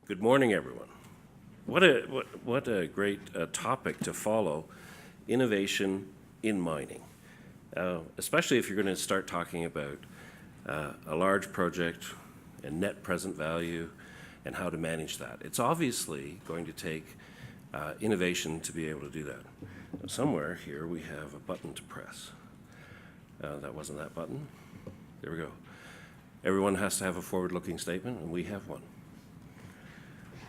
Good morning, everyone. What a great topic to follow, innovation in mining, especially if you're going to start talking about a large project and net present value and how to manage that. It's obviously going to take innovation to be able to do that. Now, somewhere here we have a button to press. That wasn't that button. There we go. Everyone has to have a forward-looking statement, and we have one.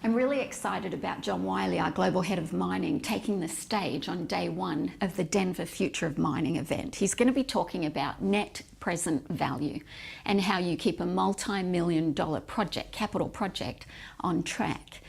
I'm really excited about John Wylie, our Global Head of Mining, taking the stage on day one of the Denver Future of Mining event. He's going to be talking about net present value and how you keep a multi-million-dollar project, capital project, on track.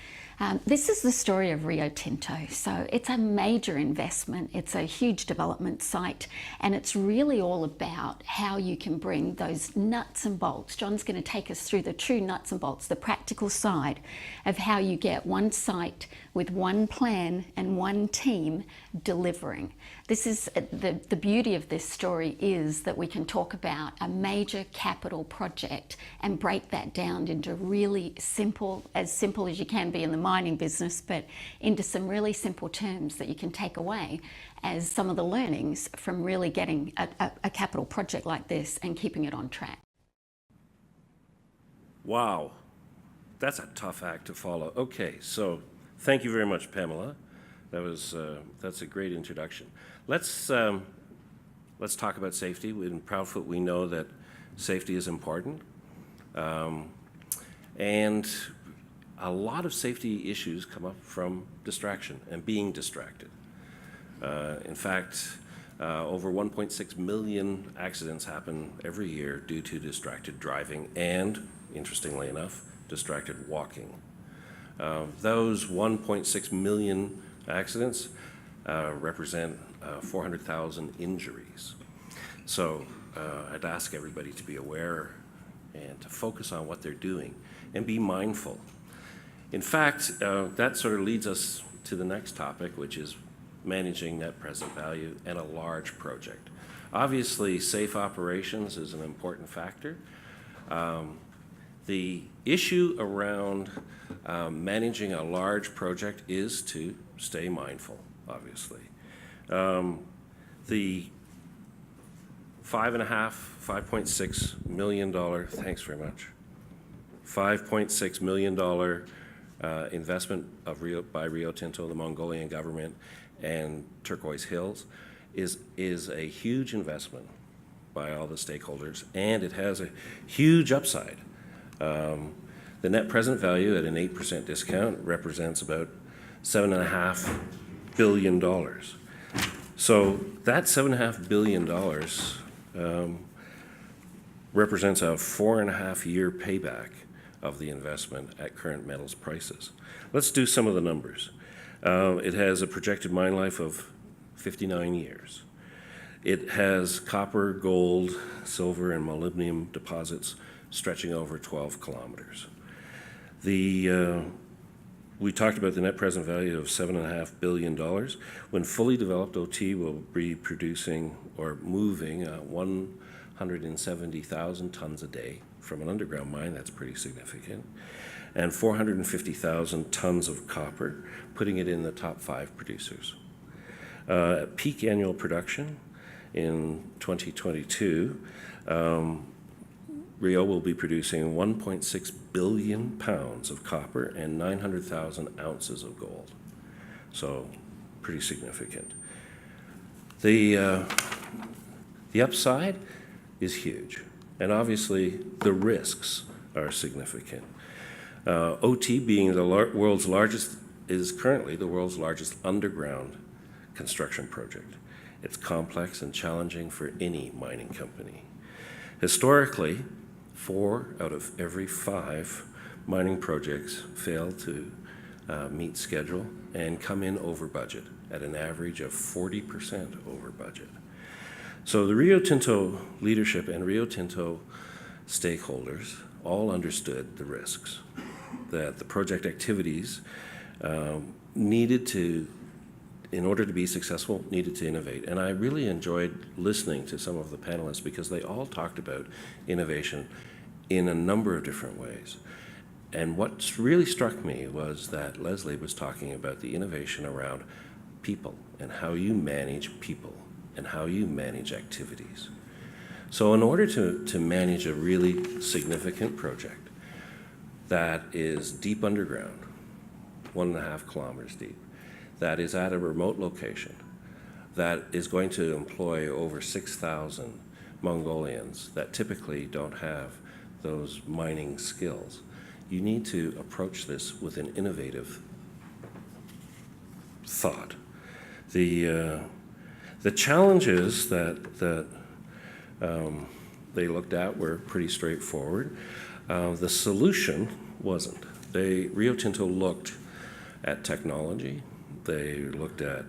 This is the story of Rio Tinto. So it's a major investment, it's a huge development site, and it's really all about how you can bring those nuts and bolts. John's going to take us through the true nuts and bolts, the practical side of how you get one site with one plan and one team delivering. This is the beauty of this story, is that we can talk about a major capital project and break that down into really simple as you can be in the mining business, but into some really simple terms that you can take away as some of the learnings from really getting a capital project like this and keeping it on track. Wow, that's a tough act to follow. Okay, so thank you very much, Pamela. That's a great introduction. Let's talk about safety. In Proudfoot, we know that safety is important, and a lot of safety issues come up from distraction and being distracted. In fact, over 1.6 million accidents happen every year due to distracted driving and, interestingly enough, distracted walking. Those 1.6 million accidents represent 400,000 injuries. So I'd ask everybody to be aware and to focus on what they're doing and be mindful. In fact, that sort of leads us to the next topic, which is managing net present value and a large project. Obviously, safe operations is an important factor. The issue around managing a large project is to stay mindful, obviously. The $5.6 million, thanks very much, $5.6 million investment by Rio Tinto, the Mongolian government, and Turquoise Hills is a huge investment by all the stakeholders, and it has a huge upside. The net present value at an 8% discount represents about $7.5 billion. So that $7.5 billion represents a 4.5-year payback of the investment at current metals prices. Let's do some of the numbers. It has a projected mine life of 59 years. It has copper, gold, silver, and molybdenum deposits stretching over 12 kilometers. We talked about the net present value of $7.5 billion. When fully developed, OT will be producing or moving 170,000 tons a day from an underground mine. That's pretty significant. And 450,000 tons of copper, putting it in the top 5 producers. Peak annual production in 2022, Rio will be producing 1.6 billion pounds of copper and 900,000 ounces of gold. So pretty significant. The upside is huge, and obviously the risks are significant. OT being the world's largest, is currently the world's largest underground construction project. It's complex and challenging for any mining company. Historically, 4 out of every 5 mining projects fail to meet schedule and come in over budget at an average of 40% over budget. So the Rio Tinto leadership and Rio Tinto stakeholders all understood the risks, that the project activities needed to, in order to be successful, needed to innovate. And I really enjoyed listening to some of the panelists because they all talked about innovation in a number of different ways. And what really struck me was that Leslie was talking about the innovation around people and how you manage people and how you manage activities. So in order to manage a really significant project that is deep underground, 1.5 kilometers deep, that is at a remote location, that is going to employ over 6,000 Mongolians that typically don't have those mining skills, you need to approach this with an innovative thought. The challenges that they looked at were pretty straightforward. The solution wasn't. Rio Tinto looked at technology. They looked at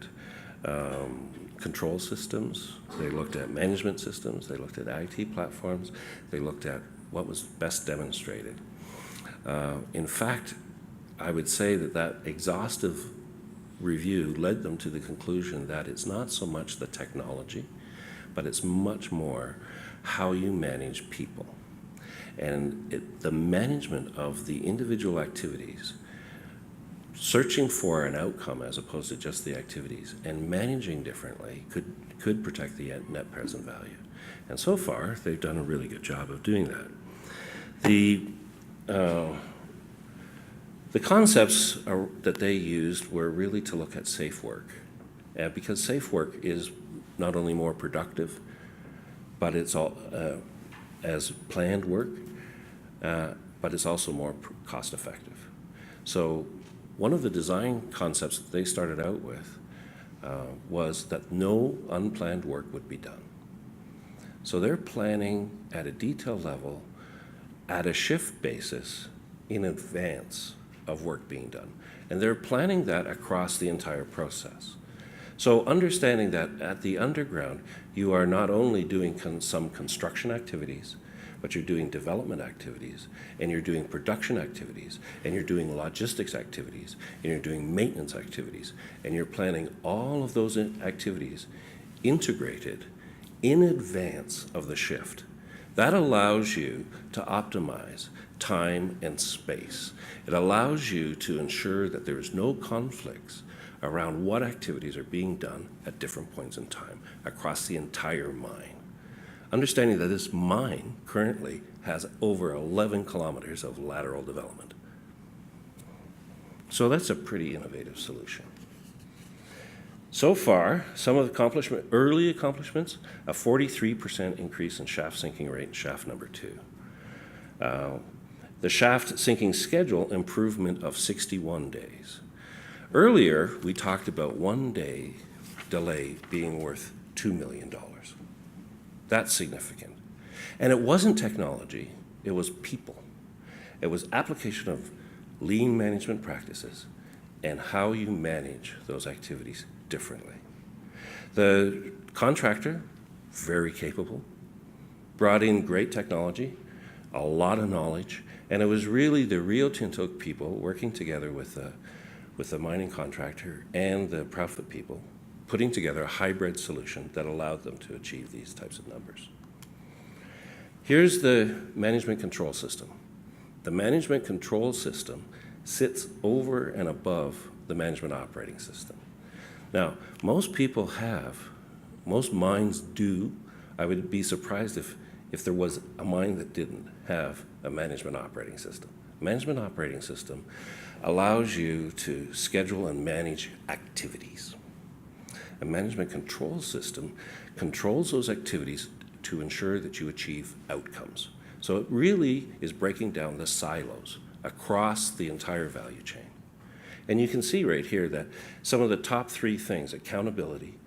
control systems. They looked at management systems. They looked at IT platforms. They looked at what was best demonstrated. In fact, I would say that exhaustive review led them to the conclusion that it's not so much the technology, but it's much more how you manage people. And the management of the individual activities, searching for an outcome as opposed to just the activities, and managing differently could protect the net present value. And so far, they've done a really good job of doing that. The concepts that they used were really to look at safe work, because safe work is not only more productive, but it's all as planned work, but it's also more cost effective. So one of the design concepts that they started out with was that no unplanned work would be done. So they're planning at a detail level, at a shift basis, in advance of work being done. And they're planning that across the entire process. So understanding that at the underground, you are not only doing some construction activities, but you're doing development activities, and you're doing production activities, and you're doing logistics activities, and you're doing maintenance activities, and you're planning all of those activities integrated in advance of the shift. That allows you to optimize time and space. It allows you to ensure that there is no conflicts around what activities are being done at different points in time across the entire mine. Understanding that this mine currently has over 11 kilometers of lateral development. So that's a pretty innovative solution. So far, some of the early accomplishments, a 43% increase in shaft sinking rate in shaft number 2. The shaft sinking schedule improvement of 61 days. Earlier, we talked about 1 day delay being worth $2 million. That's significant. And it wasn't technology, it was people. It was application of lean management practices and how you manage those activities differently. The contractor, very capable, brought in great technology, a lot of knowledge, and it was really the Rio Tinto people working together with the mining contractor and the Proudfoot people, putting together a hybrid solution that allowed them to achieve these types of numbers. Here's the management control system. The management control system sits over and above the management operating system. Now, most mines do. I would be surprised if there was a mine that didn't have a management operating system. Management operating system allows you to schedule and manage activities. A management control system controls those activities to ensure that you achieve outcomes. So it really is breaking down the silos across the entire value chain. And you can see right here that some of the top 3 things: accountability,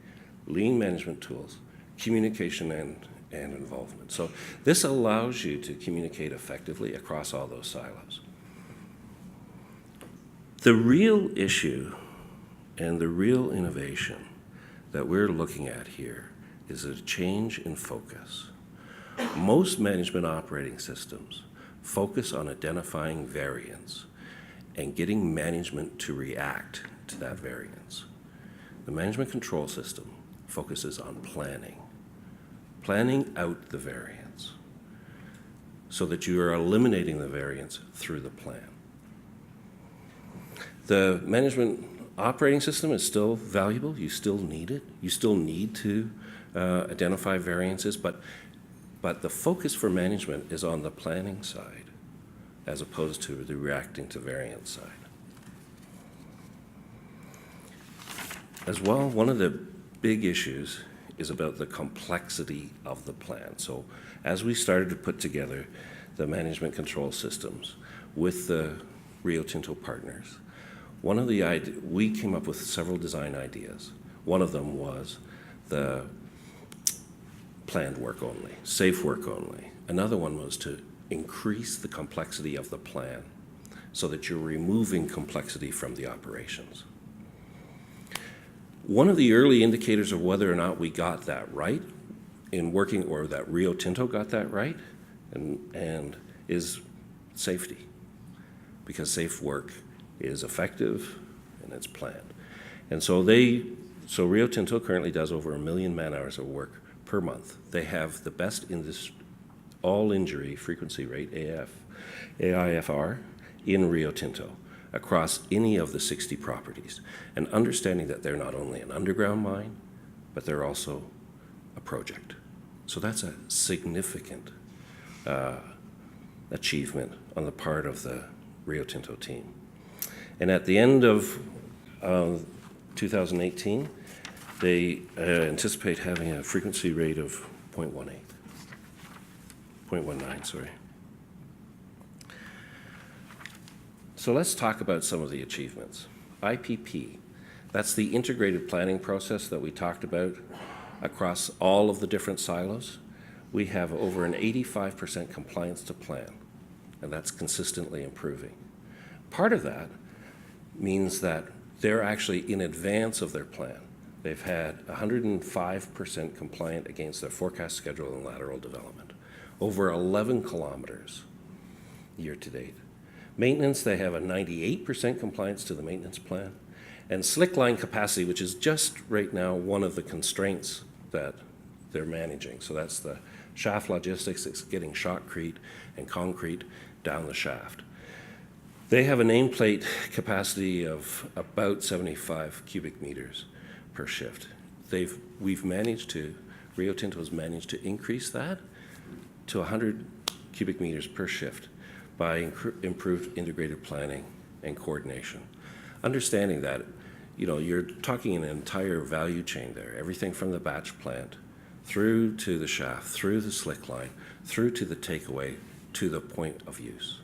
lean management tools, communication, and involvement. So this allows you to communicate effectively across all those silos. The real issue and the real innovation that we're looking at here is a change in focus. Most management operating systems focus on identifying variance and getting management to react to that variance. The management control system focuses on planning out the variance so that you are eliminating the variance through the plan. The management operating system is still valuable. You still need it. You still need to identify variances, but the focus for management is on the planning side as opposed to the reacting to variance side. As well, one of the big issues is about the complexity of the plan. So as we started to put together the management control systems with the Rio Tinto partners, we came up with several design ideas. One of them was the planned work only, safe work only. Another one was to increase the complexity of the plan so that you're removing complexity from the operations. One of the early indicators of whether or not we got that right in working, or that Rio Tinto got that right, and is safety, because safe work is effective and it's planned. And so Rio Tinto currently does over 1 million man-hours of work per month. They have the best in this all-injury frequency rate, AIFR, in Rio Tinto across any of the 60 properties, and understanding that they're not only an underground mine, but they're also a project. So that's a significant achievement on the part of the Rio Tinto team. And at the end of 2018, they anticipate having a frequency rate of 0.19, sorry. So let's talk about some of the achievements. IPP, that's the integrated planning process that we talked about across all of the different silos. We have over an 85% compliance to plan, and that's consistently improving. Part of that means that they're actually in advance of their plan. They've had 105% compliant against their forecast schedule and lateral development, over 11 kilometers year to date. Maintenance, they have a 98% compliance to the maintenance plan. And slick line capacity, which is just right now one of the constraints that they're managing. So that's the shaft logistics, it's getting shotcrete and concrete down the shaft. They have a nameplate capacity of about 75 cubic meters per shift. Rio Tinto has managed to increase that to 100 cubic meters per shift by improved integrated planning and coordination. Understanding that, you're talking an entire value chain there, everything from the batch plant through to the shaft, through the slick line, through to the takeaway, to the point of use.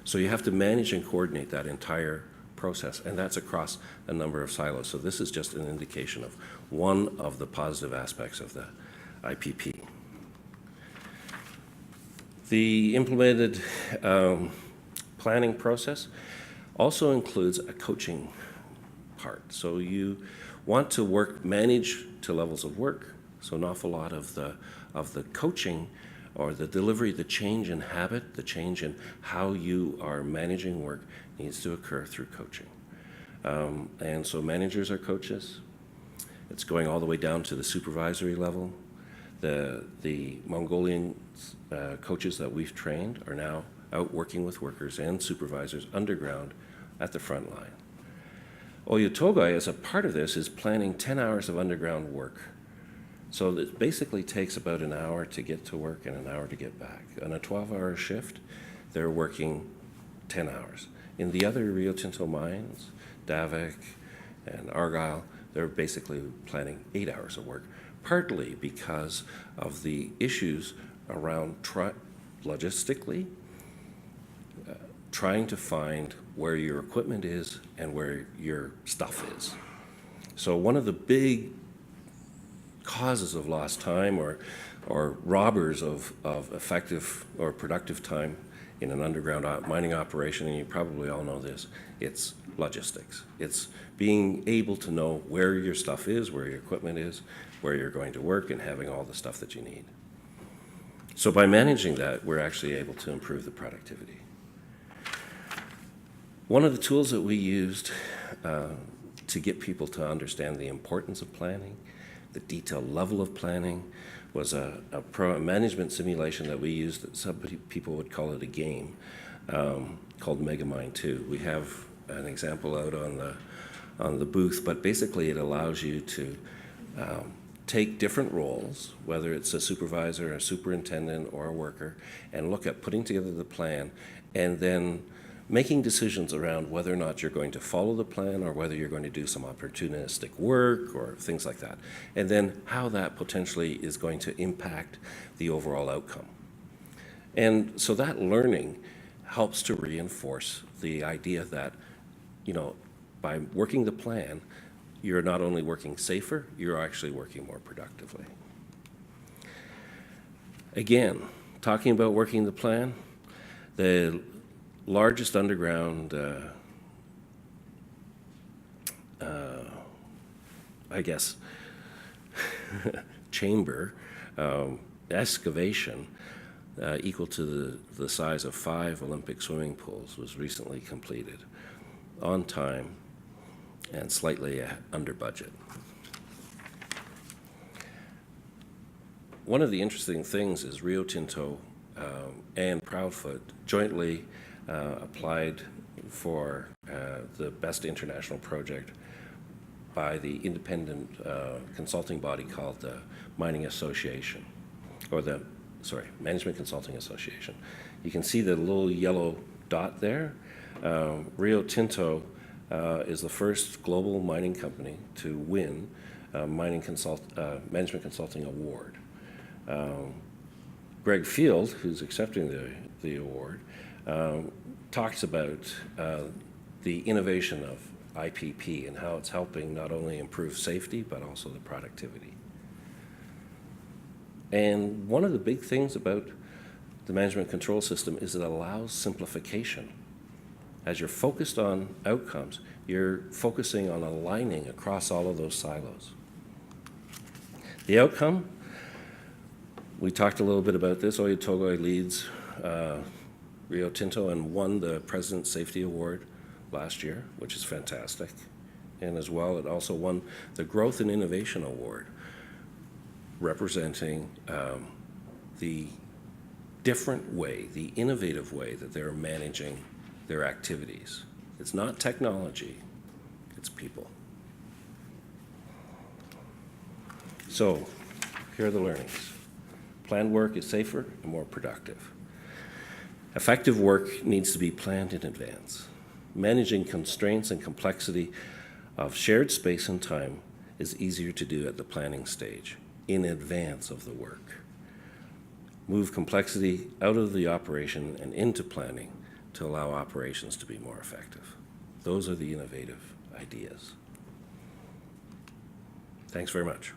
So you have to manage and coordinate that entire process, and that's across a number of silos. So this is just an indication of one of the positive aspects of the IPP. The implemented planning process also includes a coaching part. So you want to manage to levels of work. So an awful lot of the coaching or the delivery, the change in habit, the change in how you are managing work needs to occur through coaching. And so managers are coaches. It's going all the way down to the supervisory level. The Mongolian coaches that we've trained are now out working with workers and supervisors underground at the front line. Oyu Tolgoi, as a part of this, is planning 10 hours of underground work. So it basically takes about an hour to get to work and an hour to get back. On a 12-hour shift, they're working 10 hours. In the other Rio Tinto mines, Davik and Argyle, they're basically planning 8 hours of work, partly because of the issues around logistically, trying to find where your equipment is and where your stuff is. So one of the big causes of lost time or robbers of effective or productive time in an underground mining operation, and you probably all know this, it's logistics. It's being able to know where your stuff is, where your equipment is, where you're going to work, and having all the stuff that you need. So by managing that, we're actually able to improve the productivity. One of the tools that we used to get people to understand the importance of planning, the detailed level of planning, was a management simulation that we used. That some people would call it a game, called MegaMine 2. We have an example out on the booth, but basically it allows you to take different roles, whether it's a supervisor, a superintendent, or a worker, and look at putting together the plan and then making decisions around whether or not you're going to follow the plan or whether you're going to do some opportunistic work or things like that, and then how that potentially is going to impact the overall outcome. And so that learning helps to reinforce the idea that, you know, by working the plan, you're not only working safer, you're actually working more productively. Again, talking about working the plan, the largest underground, I guess, chamber, excavation, equal to the size of 5 Olympic swimming pools was recently completed on time and slightly under budget. One of the interesting things is Rio Tinto and Proudfoot jointly applied for the best international project by the independent consulting body called the Mining Association, or the, sorry, Management Consulting Association. You can see the little yellow dot there. Rio Tinto is the first global mining company to win a Management Consulting Award. Greg Field, who's accepting the award, talks about the innovation of IPP and how it's helping not only improve safety, but also the productivity. And one of the big things about the management control system is it allows simplification. As you're focused on outcomes, you're focusing on aligning across all of those silos. The outcome, we talked a little bit about this. Oyu Tolgoi leads Rio Tinto and won the President's Safety Award last year, which is fantastic. And as well, it also won the Growth and Innovation Award, representing the different way, the innovative way that they're managing their activities. It's not technology, it's people. So, here are the learnings. Planned work is safer and more productive. Effective work needs to be planned in advance. Managing constraints and complexity of shared space and time is easier to do at the planning stage, in advance of the work. Move complexity out of the operation and into planning to allow operations to be more effective. Those are the innovative ideas. Thanks very much.